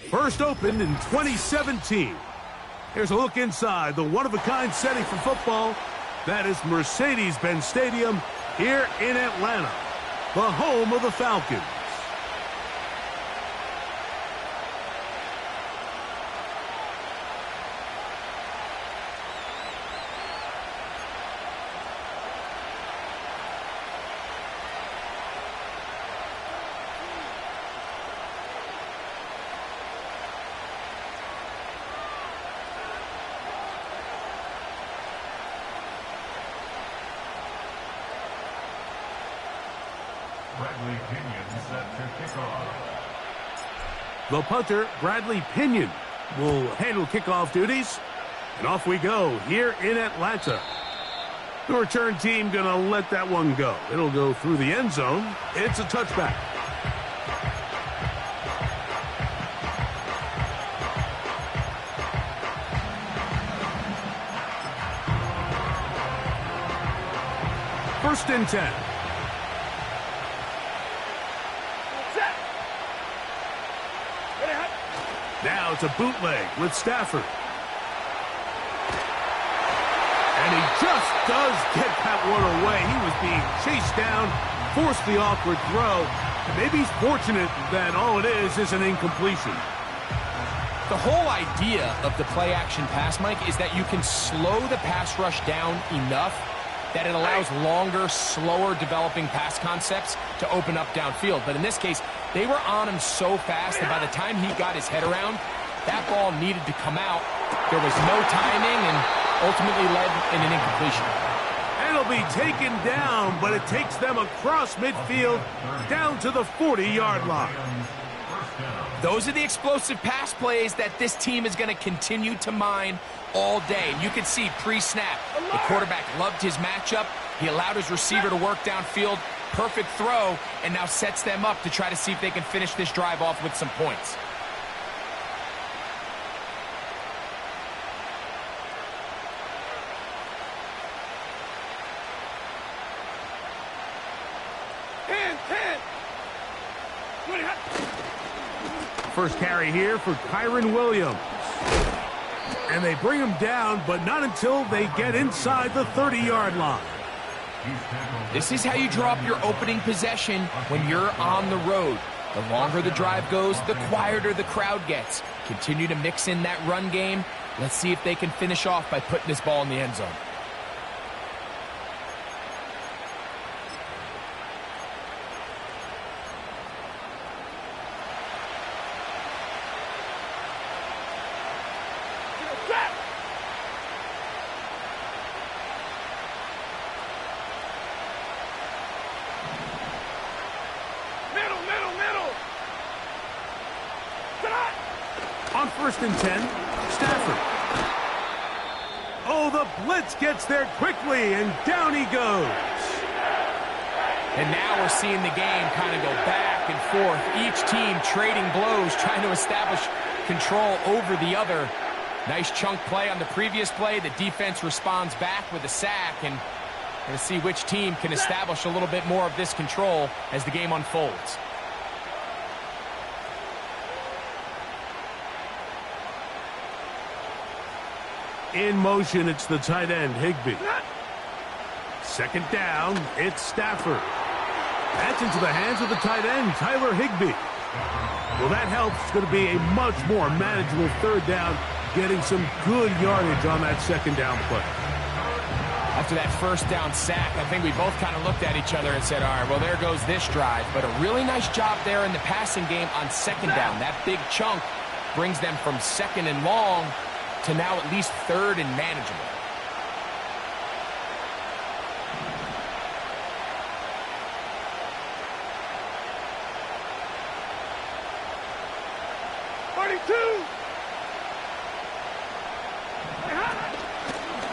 First opened in 2017. Here's a look inside the one-of-a-kind setting for football. That is Mercedes-Benz Stadium here in Atlanta, the home of the Falcons. Bradley Pinion set to kick off. The punter, Bradley Pinion, will handle kickoff duties. And off we go here in Atlanta. The return team going to let that one go. It'll go through the end zone. It's a touchback. First and 10. Now it's a bootleg with Stafford. And he just does get that one away. He was being chased down, forced the awkward throw. And maybe he's fortunate that all it is an incompletion. The whole idea of the play-action pass, Mike, is that you can slow the pass rush down enough that it allows longer, slower developing pass concepts to open up downfield. But in this case, they were on him so fast that by the time he got his head around, that ball needed to come out. There was no timing and ultimately led in an incompletion. And it'll be taken down, but it takes them across midfield down to the 40-yard line. Those are the explosive pass plays that this team is going to continue to mine all day. And you can see pre-snap, the quarterback loved his matchup. He allowed his receiver to work downfield. Perfect throw, and now sets them up to try to see if they can finish this drive off with some points. First carry here for Kyren Williams. And they bring him down, but not until they get inside the 30-yard line. This is how you draw up your opening possession when you're on the road. The longer the drive goes, the quieter the crowd gets. Continue to mix in that run game. Let's see if they can finish off by putting this ball in the end zone. On first and 10, Stafford. Oh, the blitz gets there quickly, and down he goes. And now we're seeing the game kind of go back and forth. Each team trading blows, trying to establish control over the other. Nice chunk play on the previous play. The defense responds back with a sack, and we're going to see which team can establish a little bit more of this control as the game unfolds. In motion, it's the tight end, Higbee. Second down, it's Stafford. That's into the hands of the tight end, Tyler Higbee. Well, that helps. It's going to be a much more manageable third down, getting some good yardage on that second down play. After that first down sack, I think we both kind of looked at each other and said, all right, well, there goes this drive. But a really nice job there in the passing game on second down. That big chunk brings them from second and long to now at least third and manageable.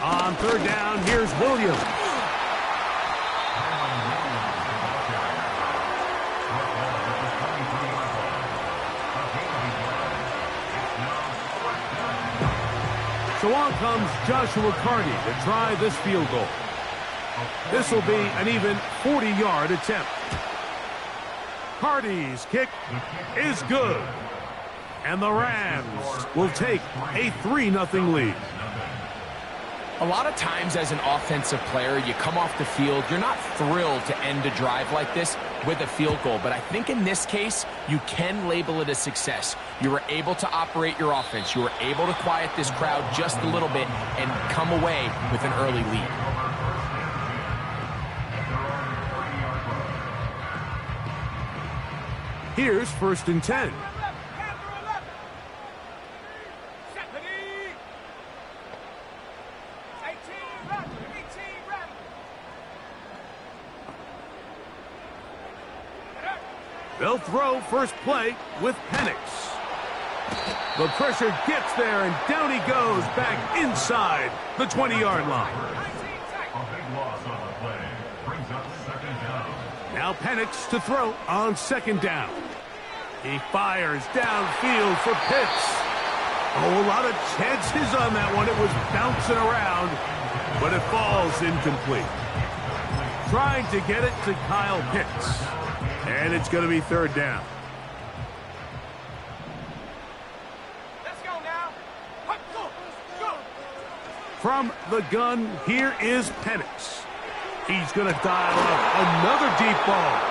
On third down, here's Williams. So on comes Joshua Carty to try this field goal. This will be an even 40-yard attempt. Carty's kick is good. And the Rams will take a 3-0 lead. A lot of times as an offensive player, you come off the field, you're not thrilled to end a drive like this with a field goal. But I think in this case, you can label it a success. You were able to operate your offense. You were able to quiet this crowd just a little bit and come away with an early lead. Here's 1st and 10. They'll throw first play with Penix. The pressure gets there, and down he goes back inside the 20-yard line. A big loss on the play. Brings up 2nd down. Now Penix to throw on 2nd down. He fires downfield for Pitts. Oh, a lot of chances on that one. It was bouncing around, but it falls incomplete. Trying to get it to Kyle Pitts. And it's going to be 3rd down. Let's go now. Go, go. From the gun, here is Penix. He's going to dial up another deep ball.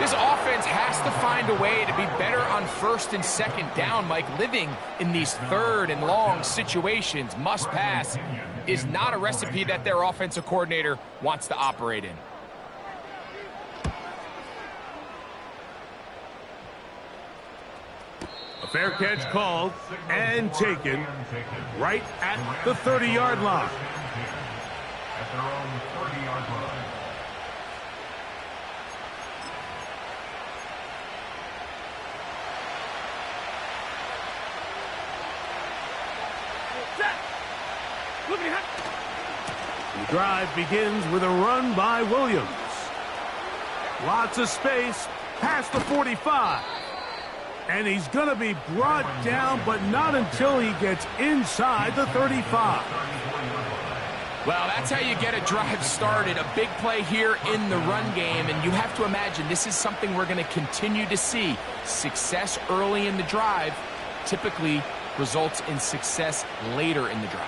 This offense has to find a way to be better on 1st and 2nd down, Mike. Living in these 3rd and long situations, must pass, is not a recipe that their offensive coordinator wants to operate in. A fair catch called and taken right at the 30-yard line. At their own 30-yard line. The drive begins with a run by Williams. Lots of space past the 45. And he's going to be brought down, but not until he gets inside the 35. Well, that's how you get a drive started. A big play here in the run game, and you have to imagine this is something we're going to continue to see. Success early in the drive typically results in success later in the drive.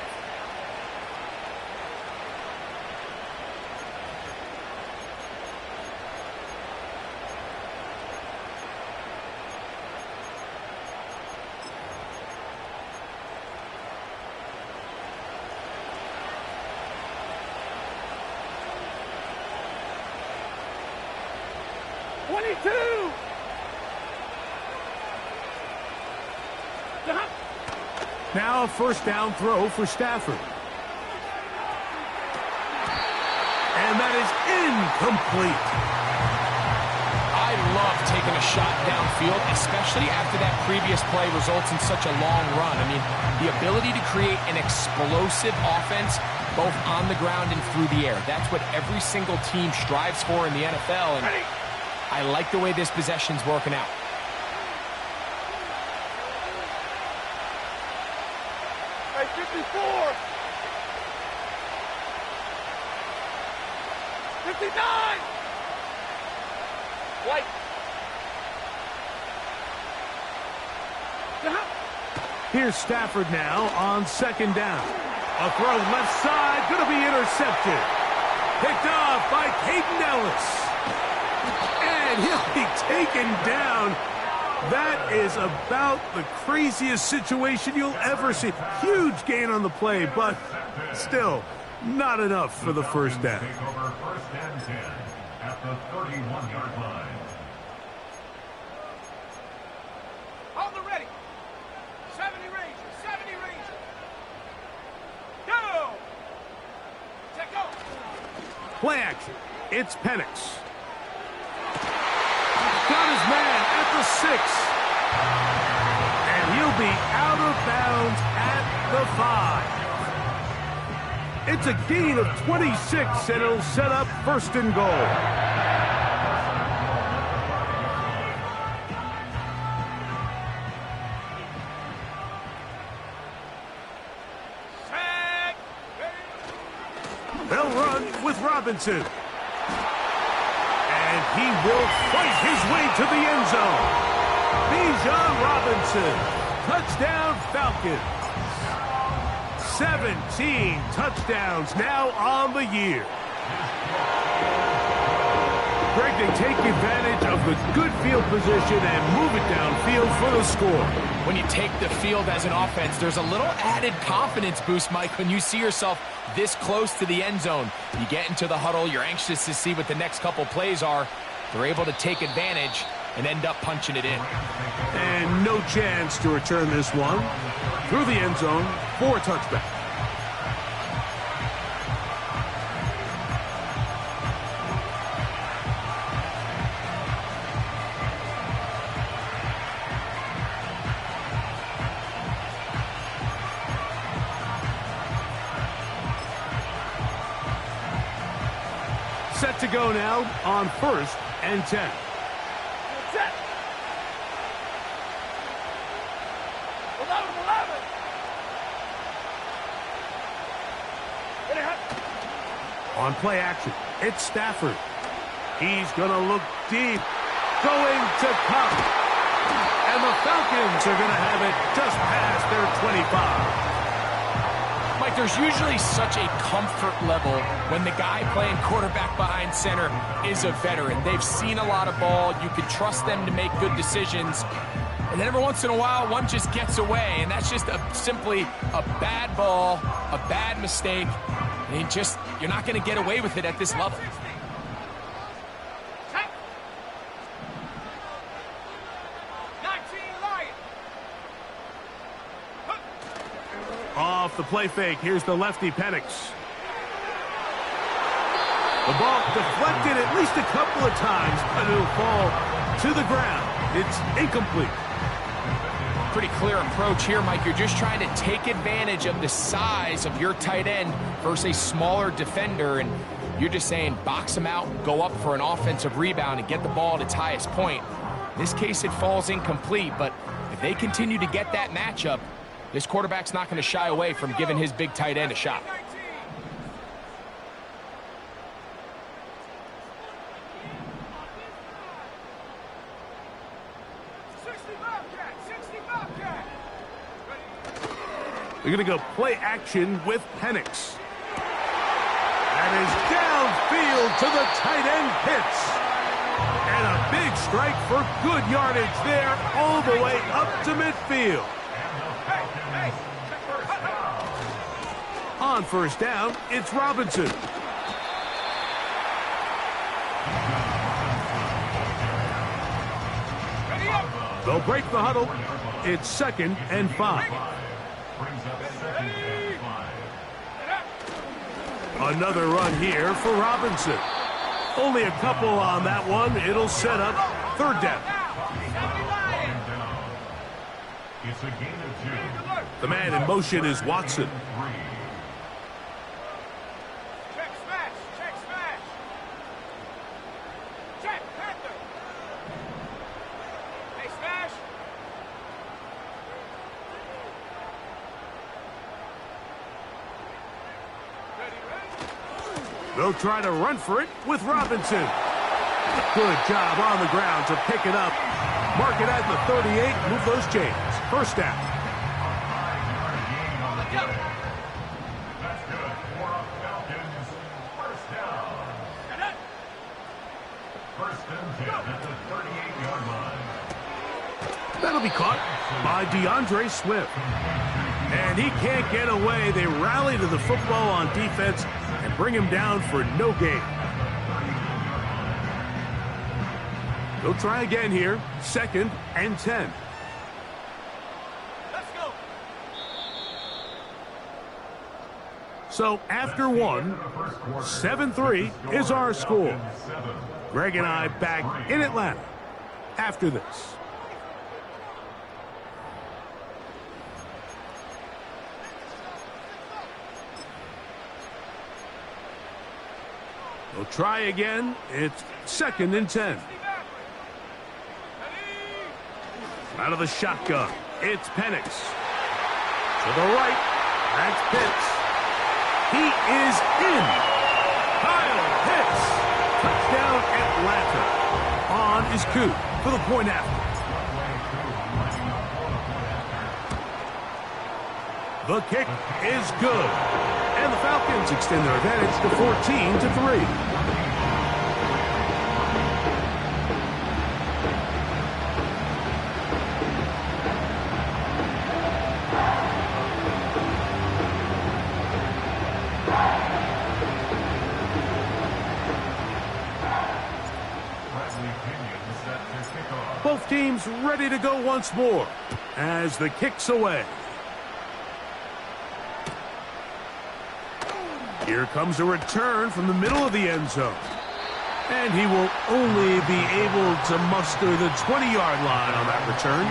Now a 1st down throw for Stafford. And that is incomplete. I love taking a shot downfield, especially after that previous play results in such a long run. I mean, the ability to create an explosive offense both on the ground and through the air. That's what every single team strives for in the NFL, and I like the way this possession's working out. Hey, 54. 59. White. Here's Stafford now on 2nd down. A throw left side, going to be intercepted. Picked off by Peyton Ellis. And he'll be taken down. That is about the craziest situation you'll ever see. Huge gain on the play, but still not enough for the 1st down. Take over 1st and 10 at the 31-yard line. On the ready. 70 Rangers. 70 Rangers. Go. Check go. Play action. It's Penix. Got his man at the 6. And he'll be out of bounds at the 5. It's a gain of 26, and it'll set up 1st and goal. They'll run with Robinson. And he will fight his way to the end zone. Bijan Robinson Robinson. Touchdown, Falcons. 17 touchdowns now on the year. Greg, they take advantage of the good field position and move it downfield for the score. When you take the field as an offense, there's a little added confidence boost, Mike, when you see yourself this close to the end zone. You get into the huddle, you're anxious to see what the next couple plays are. They're able to take advantage and end up punching it in. And no chance to return this one through the end zone for a touchback. Set to go now on 1st and 10. Set. 11. On play action, it's Stafford. He's going to look deep, going to Kupp. And the Falcons are going to have it just past their 25. Mike, there's usually such a comfort level when the guy playing quarterback behind center is a veteran. They've seen a lot of ball. You can trust them to make good decisions. And then every once in a while, one just gets away. And that's just simply a bad ball, a bad mistake. And you're not going to get away with it at this level. Off the play fake, here's the lefty, Penix. The ball deflected at least a couple of times, but it'll fall to the ground. It's incomplete. Pretty clear approach here, Mike. You're just trying to take advantage of the size of your tight end versus a smaller defender, and you're just saying box him out, go up for an offensive rebound, and get the ball at its highest point. In this case, it falls incomplete, but if they continue to get that matchup, this quarterback's not going to shy away from giving his big tight end a shot. They're going to go play action with Penix. That is downfield to the tight end, Pitts. And a big strike for good yardage there all the way up to midfield. On 1st down, it's Robinson. They'll break the huddle. It's 2nd and 5. Another run here for Robinson. Only a couple on that one. It'll set up 3rd down. It's a gain of 2. The man in motion is Watson. Check smash. Check Panther. Hey, smash. Ready. They'll try to run for it with Robinson. Good job on the ground to pick it up. Mark it at the 38, move those chains. 1st down. That's good for Falcons. 1st down. 1st and 10 at the 38-yard line. That'll be caught by DeAndre Swift. And he can't get away. They rally to the football on defense and bring him down for no gain. They'll try again here. 2nd and 10. Let's go. So after one, 7-3 is our score. Greg and I back in Atlanta after this. They'll try again. It's 2nd and 10. Out of the shotgun, it's Penix. To the right, that's Pitts. He is in. Kyle Pitts. Touchdown, Atlanta. On is Coop for the point after. The kick is good. And the Falcons extend their advantage to 14-3. Both teams ready to go once more as the kick's away. Here comes a return from the middle of the end zone. And he will only be able to muster the 20-yard line on that return.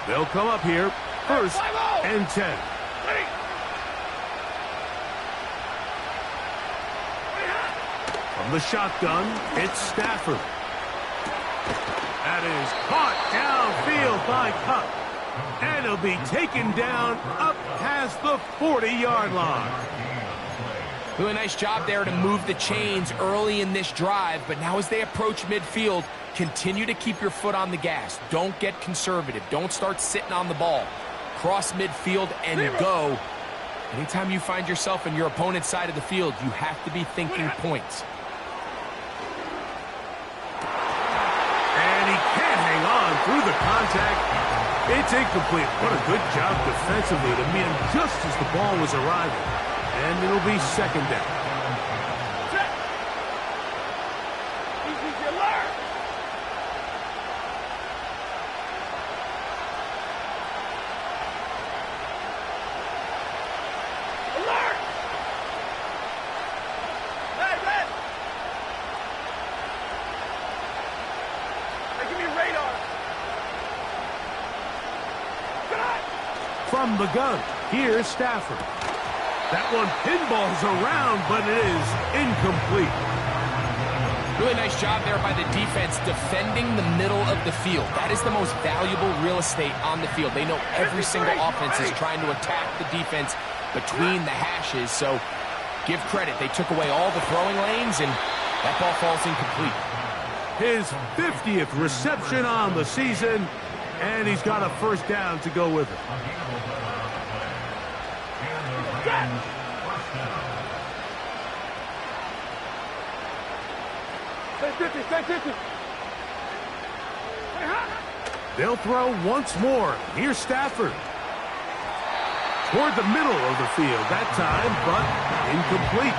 They'll come up here, 1st and 10. From the shotgun, it's Stafford. That is caught downfield by Kupp. And he'll be taken down up past the 40-yard line. Doing a nice job there to move the chains early in this drive, but now as they approach midfield, continue to keep your foot on the gas. Don't get conservative. Don't start sitting on the ball. Cross midfield and go. Anytime you find yourself in your opponent's side of the field, you have to be thinking points. And he can't hang on through the contact. It's incomplete. What a good job defensively to meet him just as the ball was arriving. And it'll be 2nd down. From the gun, here's Stafford. That one pinballs around, but it is incomplete. Really nice job there by the defense defending the middle of the field. That is the most valuable real estate on the field. They know every single offense is trying to attack the defense between the hashes, so give credit. They took away all the throwing lanes, and that ball falls incomplete. His 50th reception on the season, and he's got a 1st down to go with it. They'll throw once more. Here's Stafford. Toward the middle of the field that time, but incomplete.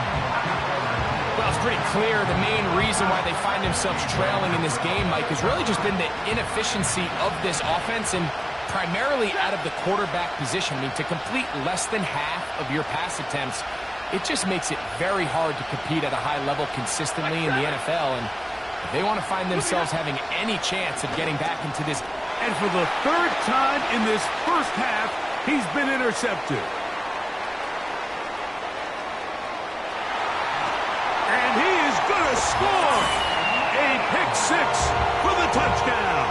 Well, it's pretty clear the main reason why they find themselves trailing in this game, Mike, has really just been the inefficiency of this offense and primarily out of the quarterback position. I mean, to complete less than half of your pass attempts, it just makes it very hard to compete at a high level consistently in the NFL. And if they want to find themselves having any chance of getting back into this. And for the 3rd time in this 1st half, he's been intercepted. And he is going to score a pick-6 for the touchdown.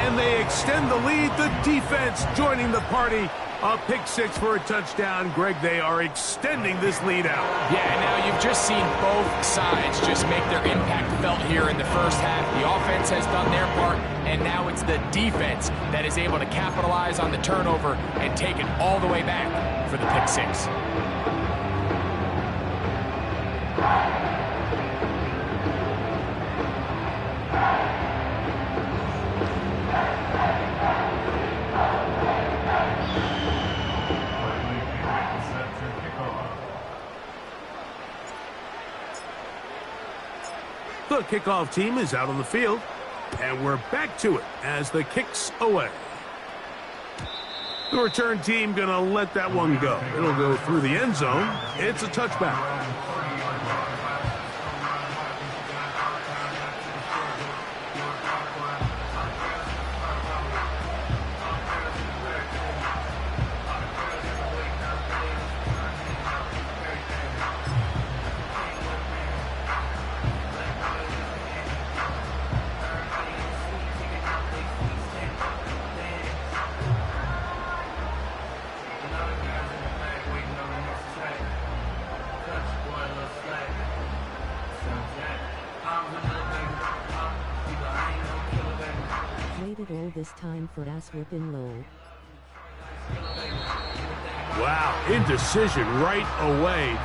And they extend the lead. The defense joining the party. A pick-6 for a touchdown. Greg, they are extending this lead out. Yeah, now you've just seen both sides just make their impact felt here in the 1st half. The offense has done their part, and now it's the defense that is able to capitalize on the turnover and take it all the way back for the pick-6. The kickoff team is out on the field, and we're back to it as the kick's away. The return team going to let that one go. It'll go through the end zone. It's a touchback. waited all this time for ass whipping low. Wow, indecision right away.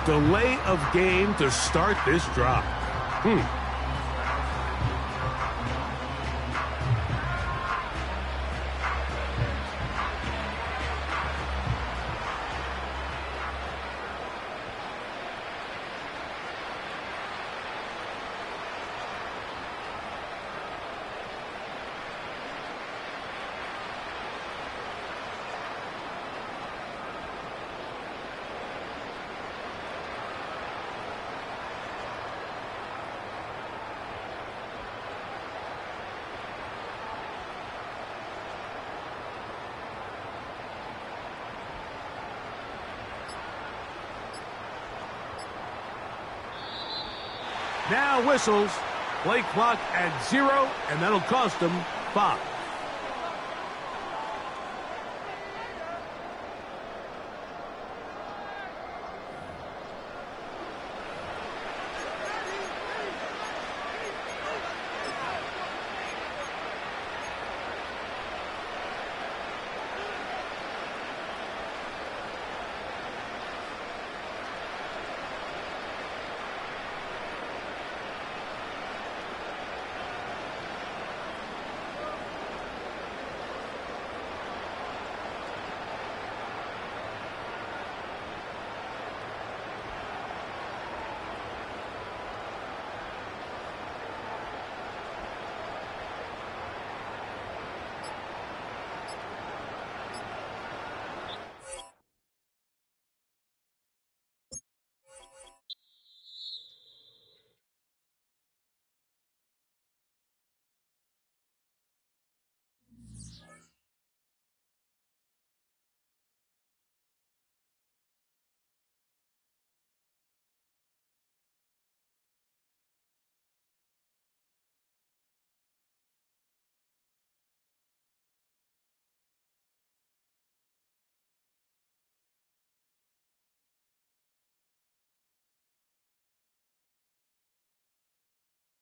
Delay of game to start this drop. Now whistles. Play clock at 0, and that'll cost them 5.